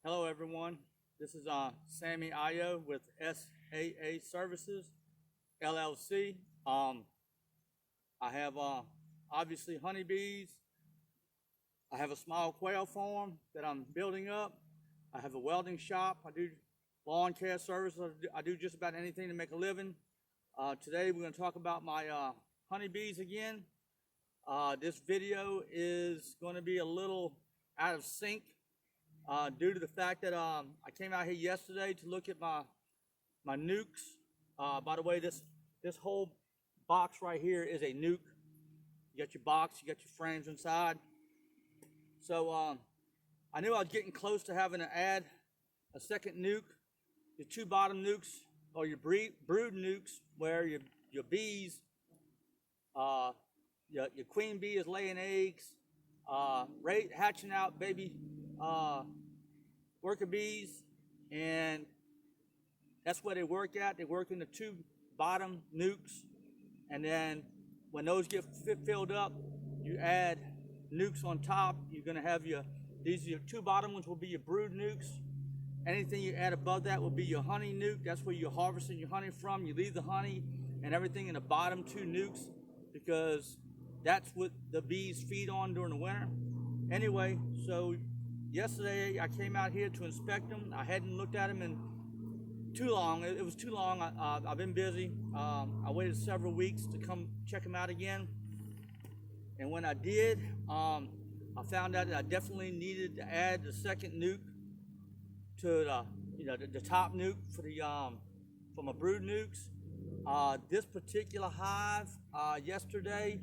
Hello everyone, this is Sammy Ayo with SAA Services, LLC. I have obviously honeybees. I have a small quail farm that I'm building up. I have a welding shop. I do lawn care services. I do just about anything to make a living. Today we're going to talk about my honeybees again. This video is going to be a little out of sync due to the fact that I came out here yesterday to look at my nucs. By the way, this whole box right here is a nuc. You got your box, you got your frames inside. So I knew I was getting close to having to add a second nuc. Your two bottom nucs or your brood nucs, where your bees, your queen bee is laying eggs, hatching out baby worker bees, and that's where they work at. They work in the two bottom nucs, and then when those get filled up, you add nucs on top. You're going to have your two bottom ones will be your brood nucs. Anything you add above that will be your honey nuc. That's where you're harvesting your honey from. You leave the honey and everything in the bottom two nucs because that's what the bees feed on during the winter. Anyway, so yesterday I came out here to inspect them. I hadn't looked at them in too long. It was too long. I've been busy. I waited several weeks to come check them out again. And when I did, I found out that I definitely needed to add the second nuc to the top nuc for the for my brood nucs. This particular hive yesterday,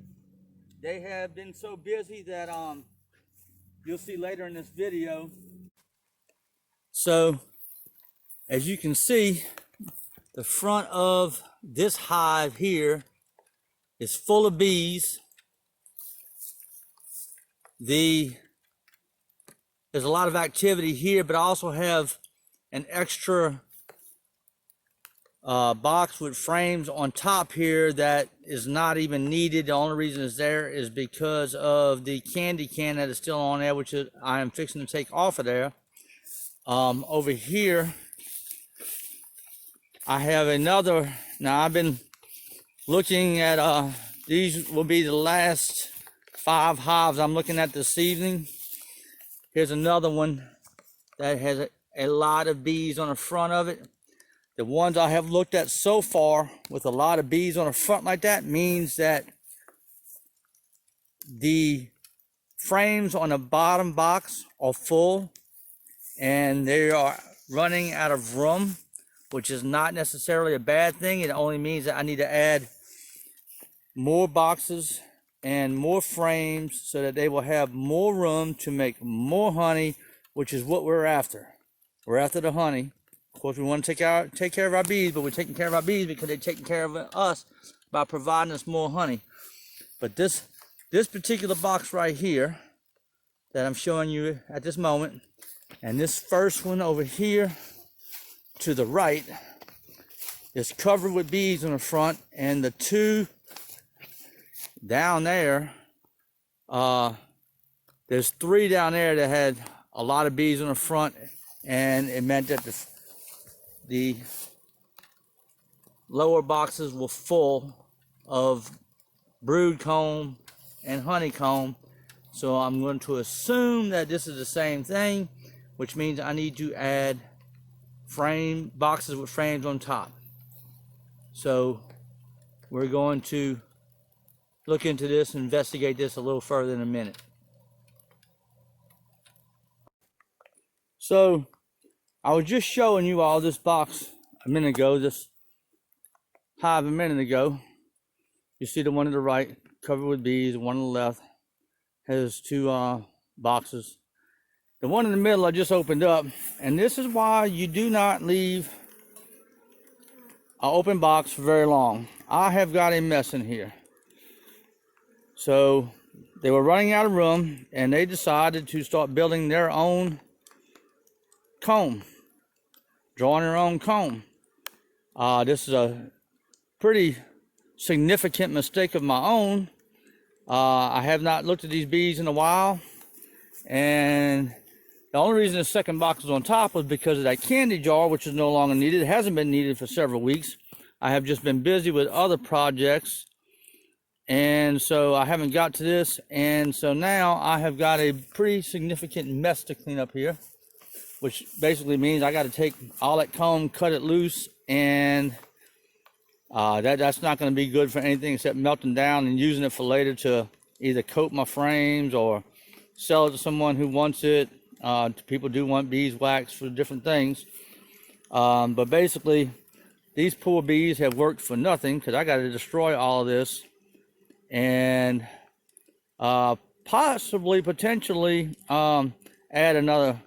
they have been so busy that you'll see later in this video. So as you can see, the front of this hive here is full of bees. There's a lot of activity here, but I also have an extra box with frames on top here that is not even needed. The only reason it's there is because of the candy can that is still on there, which I am fixing to take off of there. Over here, I have another. Now I've been looking at these will be the last 5 hives I'm looking at this evening. Here's another one that has a lot of bees on the front of it. The ones I have looked at so far with a lot of bees on the front like that means that the frames on the bottom box are full and they are running out of room, which is not necessarily a bad thing. It only means that I need to add more boxes and more frames so that they will have more room to make more honey, which is what we're after. We're after the honey. Of course, we want to take care of our bees, but we're taking care of our bees because they're taking care of us by providing us more honey. But this particular box right here that I'm showing you at this moment, and this first one over here to the right is covered with bees on the front, and the two down there, there's 3 down there that had a lot of bees on the front, and it meant that the lower boxes were full of brood comb and honeycomb. So I'm going to assume that this is the same thing, which means I need to add frame boxes with frames on top. So we're going to look into this and investigate this a little further in a minute. So I was just showing you all this box a minute ago, this hive a minute ago. You see the one to the right covered with bees, the one on the left has 2 boxes. The one in the middle I just opened up, and this is why you do not leave an open box for very long. I have got a mess in here. So they were running out of room and they decided to start building their own comb, drawing their own comb. This is a pretty significant mistake of my own. I have not looked at these bees in a while, and The only reason the second box is on top was because of that candy jar, which is no longer needed. It hasn't been needed for several weeks. I have just been busy with other projects, and so I haven't got to this. And so now I have got a pretty significant mess to clean up here, which basically means I got to take all that comb, cut it loose, and that's not going to be good for anything except melting down and using it for later to either coat my frames or sell it to someone who wants it. People do want beeswax for different things. But basically, these poor bees have worked for nothing because I got to destroy all of this and potentially add another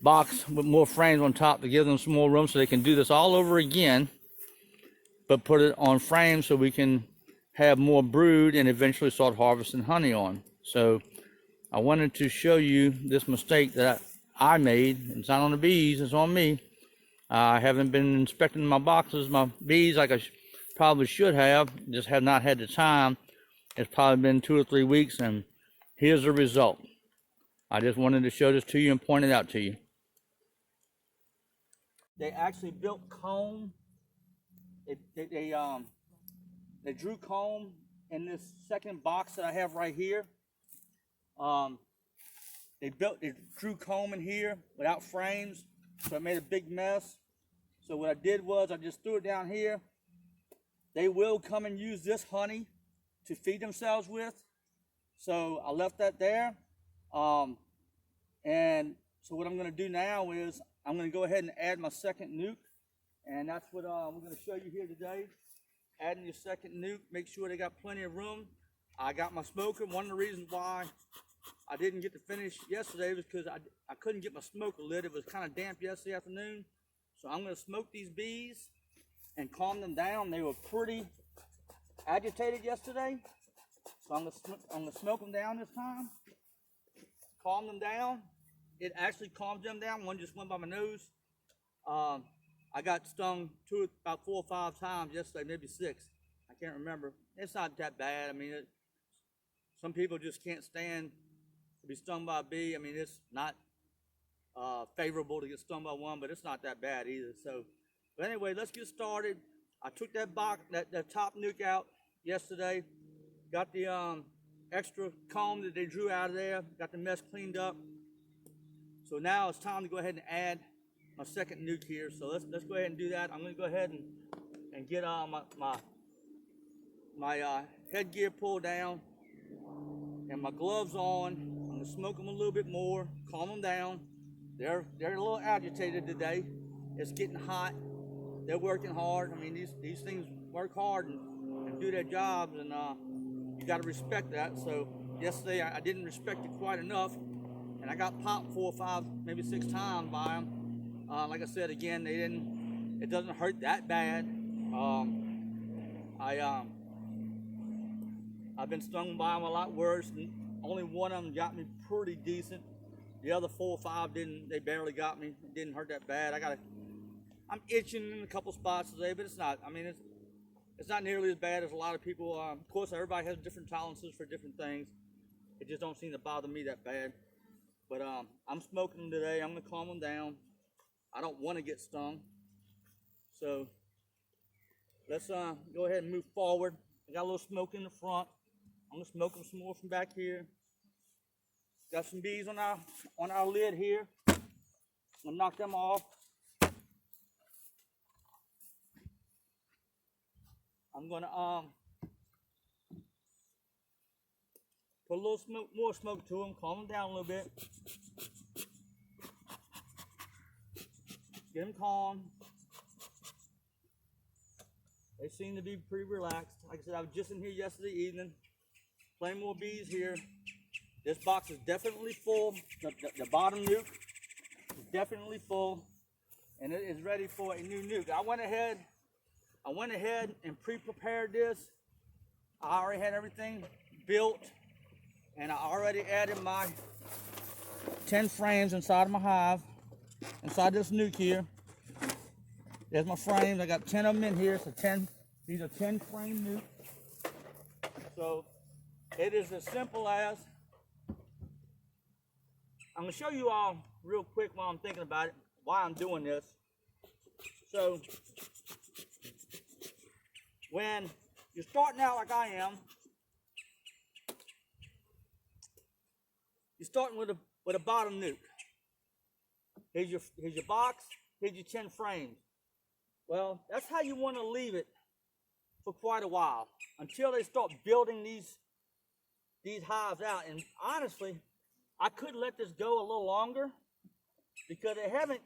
box with more frames on top to give them some more room so they can do this all over again, but put it on frames so we can have more brood and eventually start harvesting honey on. So I wanted to show you this mistake that I made. It's not on the bees, it's on me. I haven't been inspecting my boxes, my bees, like I probably should have. Just have not had the time. It's probably been 2 or 3 weeks, and here's the result. I just wanted to show this to you and point it out to you. They actually built comb. They drew comb in this second box that I have right here. They drew comb in here without frames, so it made a big mess. So what I did was I just threw it down here. They will come and use this honey to feed themselves with. So I left that there. And so what I'm going to do now is I'm going to go ahead and add my second nuke. And that's what we're going to show you here today. Adding your second nuke, make sure they got plenty of room. I got my smoker. One of the reasons why I didn't get to finish yesterday was because I couldn't get my smoker lit. It was kind of damp yesterday afternoon. So I'm going to smoke these bees and calm them down. They were pretty agitated yesterday. So I'm going to smoke them down this time. Calm them down. It actually calms them down. One just went by my nose. I got stung about 4 or 5 times yesterday, maybe 6. I can't remember. It's not that bad. I mean, some people just can't stand to be stung by a bee. I mean, it's not favorable to get stung by one, but it's not that bad either. So, but anyway, let's get started. I took that box, that top nuke out yesterday. Got the extra comb that they drew out of there. Got the mess cleaned up. So now it's time to go ahead and add my second nuke here. So let's go ahead and do that. I'm going to go ahead and get my headgear pulled down and my gloves on. I'm going to smoke them a little bit more, calm them down. They're a little agitated today. It's getting hot. They're working hard. I mean, these things work hard and do their jobs, and you got to respect that. So yesterday I didn't respect it quite enough, and I got popped 4 or 5, maybe 6 times by them. Like I said, again, it doesn't hurt that bad. I've been stung by them a lot worse, and only one of them got me pretty decent. The other 4 or 5 didn't. They barely got me. It didn't hurt that bad. I'm itching in a couple spots today, but it's not. I mean, it's not nearly as bad as a lot of people. Of course, everybody has different tolerances for different things. It just don't seem to bother me that bad. But I'm smoking them today. I'm gonna calm them down. I don't want to get stung. So let's go ahead and move forward. I got a little smoke in the front. I'm gonna smoke them some more from back here. Got some bees on our lid here. I'm gonna knock them off. I'm gonna put a little more smoke to them, calm them down a little bit. Get them calm. They seem to be pretty relaxed. Like I said, I was just in here yesterday evening. Plenty more bees here. This box is definitely full. The bottom nuke is definitely full, and it is ready for a new nuke. I went ahead and pre-prepared this. I already had everything built, and I already added my 10 frames inside of my hive, inside this nuke here. There's my frames. I got 10 of them in here. So these are 10 frame nukes. So it is as simple as I'm going to show you all real quick while I'm thinking about it, why I'm doing this. So, when you're starting out like I am, you're starting with a bottom nuke. Here's your box, here's your 10 frames. Well, that's how you want to leave it for quite a while, until they start building these hives out. And honestly, I could let this go a little longer, because they haven't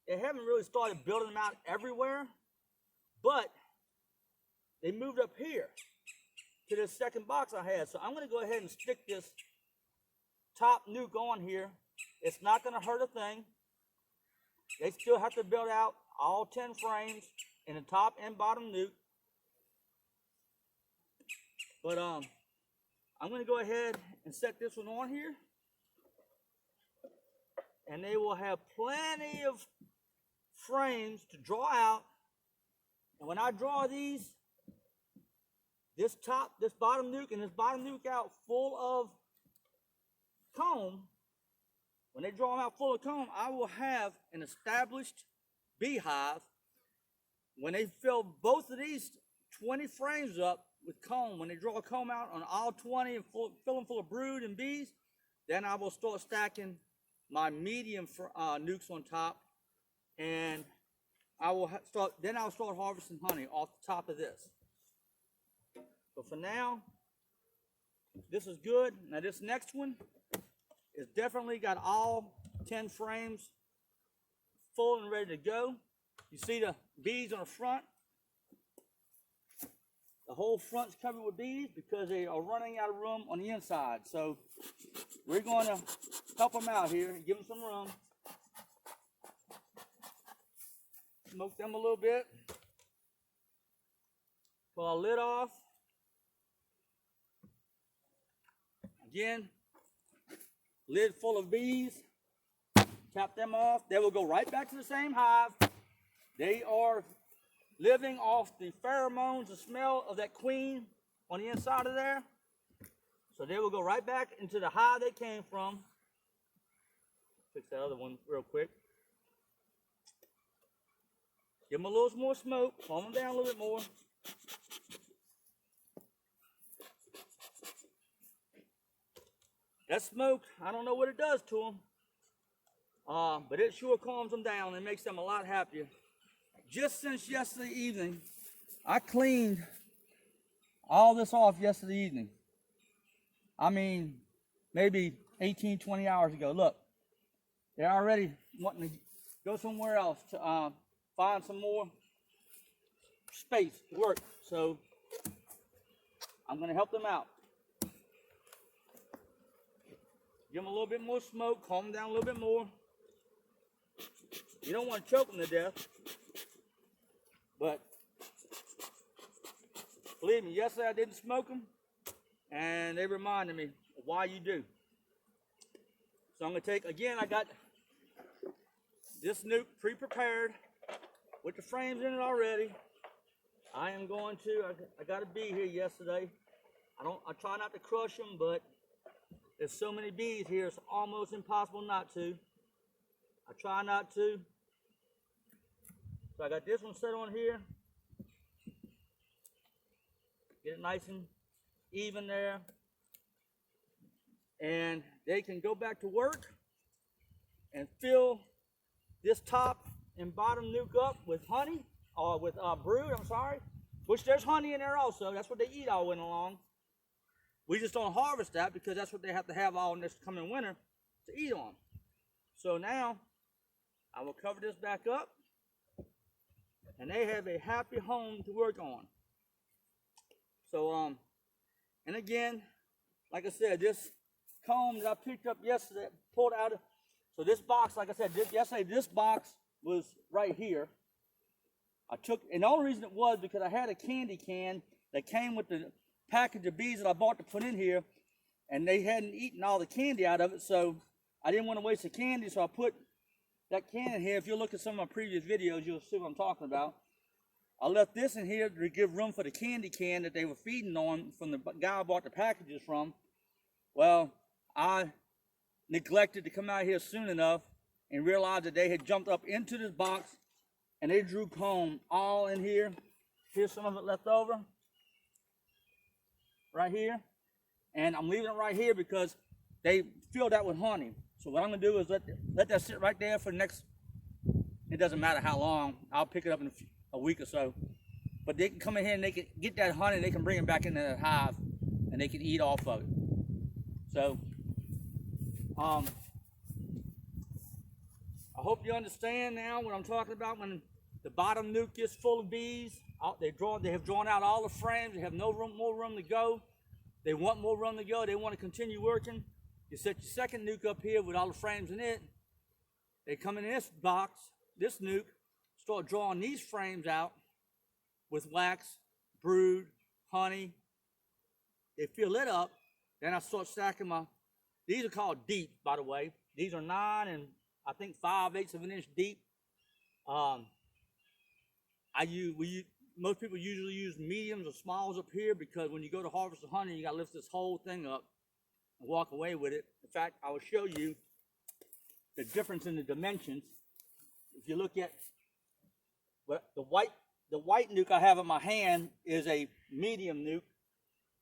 really started building them out everywhere, but they moved up here to this second box I had. So I'm going to go ahead and stick this top nuke on here. It's not going to hurt a thing. They still have to build out all 10 frames in the top and bottom nuke. But I'm going to go ahead and set this one on here. And they will have plenty of frames to draw out. And when I draw these, this bottom nuke and this bottom nuke out full of comb, when they draw them out full of comb, I will have an established beehive. When they fill both of these 20 frames up with comb, when they draw a comb out on all 20 and fill them full of brood and bees, then I will start stacking my medium nukes on top, and I'll start harvesting honey off the top of this. But for now, this is good. Now this next one is definitely got all 10 frames full and ready to go. You see the bees on the front. The whole front's covered with bees because they are running out of room on the inside. So we're going to help them out here and give them some room. Smoke them a little bit. Pull our lid off. Again, lid full of bees. Tap them off. They will go right back to the same hive. They are living off the pheromones, the smell of that queen on the inside of there. So they will go right back into the hive they came from. Fix that other one real quick. Give them a little more smoke. Calm them down a little bit more. That smoke, I don't know what it does to them, but it sure calms them down and makes them a lot happier. Just since yesterday evening, I cleaned all this off yesterday evening. I mean, maybe 18, 20 hours ago. Look, they're already wanting to go somewhere else to find some more space to work. So I'm going to help them out. Give them a little bit more smoke, calm them down a little bit more. You don't want to choke them to death. But believe me, yesterday I didn't smoke them, and they reminded me of why you do. So I'm going to take, again, I got this nuke pre-prepared with the frames in it already. I am going to, I got a bee here yesterday. I try not to crush them, but there's so many bees here, it's almost impossible not to. I try not to. So I got this one set on here. Get it nice and even there. And they can go back to work and fill this top and bottom nuke up with honey, or with brood, I'm sorry. Which there's honey in there also. That's what they eat all winter long. We just don't harvest that because that's what they have to have all this coming winter to eat on. So now, I will cover this back up, and they have a happy home to work on. So, and again, like I said, this comb that I picked up yesterday, pulled out of, so this box, like I said, yesterday this box was right here. And the only reason it was because I had a candy can that came with the package of bees that I bought to put in here, and they hadn't eaten all the candy out of it, so I didn't want to waste the candy, so I put that can in here. If you look at some of my previous videos, you'll see what I'm talking about. I left this in here to give room for the candy can that they were feeding on from the guy I bought the packages from. Well, neglected to come out here soon enough and realized that they had jumped up into this box and they drew comb all in here. Here's some of it left over, right here. And I'm leaving it right here because they filled that with honey. So what I'm gonna do is let that sit right there for the next, it doesn't matter how long, I'll pick it up in a week or so. But they can come in here and they can get that honey, they can bring it back into that hive and they can eat off of it. So, I hope you understand now what I'm talking about. When the bottom nuke gets full of bees, they have drawn out all the frames, they have no room, more room to go. They want more room to go, they want to continue working. You set your second nuke up here with all the frames in it. They come in this box, this nuke, start drawing these frames out with wax, brood, honey. They fill it up, then I start stacking these are called deep, by the way. These are 9 and I think 5/8 of an inch deep. Most people usually use mediums or smalls up here because when you go to harvest the honey, you gotta lift this whole thing up and walk away with it. In fact, I will show you the difference in the dimensions. If you look at the white nuke I have in my hand is a medium nuke.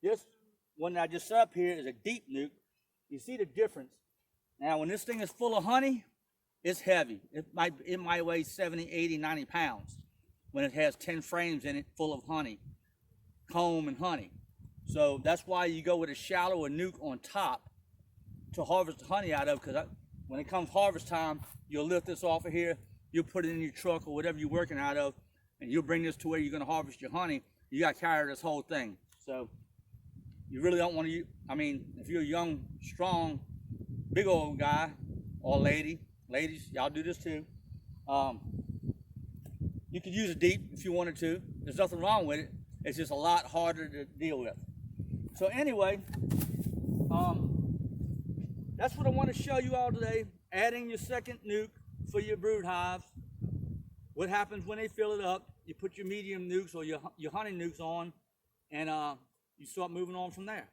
This one that I just set up here is a deep nuke. You see the difference. Now, when this thing is full of honey, it's heavy. It might weigh 70, 80, 90 pounds when it has 10 frames in it full of honey, comb and honey. So that's why you go with a shallower nuke on top to harvest the honey out of, because when it comes harvest time, you'll lift this off of here, you'll put it in your truck or whatever you're working out of, and you'll bring this to where you're gonna harvest your honey. You gotta carry this whole thing. So you really don't want to, if you're a young, strong, big old guy or ladies, y'all do this too. You could use a deep if you wanted to. There's nothing wrong with it. It's just a lot harder to deal with. So anyway, that's what I want to show you all today. Adding your second nuke for your brood hives. What happens when they fill it up? You put your medium nukes or your honey nukes on, and you start moving on from there.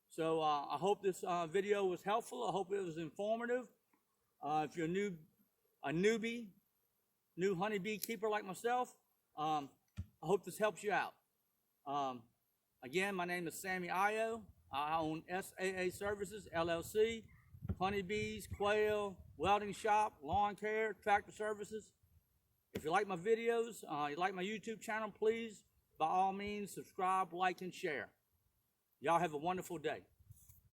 So I hope this video was helpful. I hope it was informative. If you're a newbie, new honeybee keeper like myself, I hope this helps you out. Again, my name is Sammy Ayo. I own SAA Services, LLC, honeybees, quail, welding shop, lawn care, tractor services. If you like my videos, you like my YouTube channel, please, by all means, subscribe, like, and share. Y'all have a wonderful day.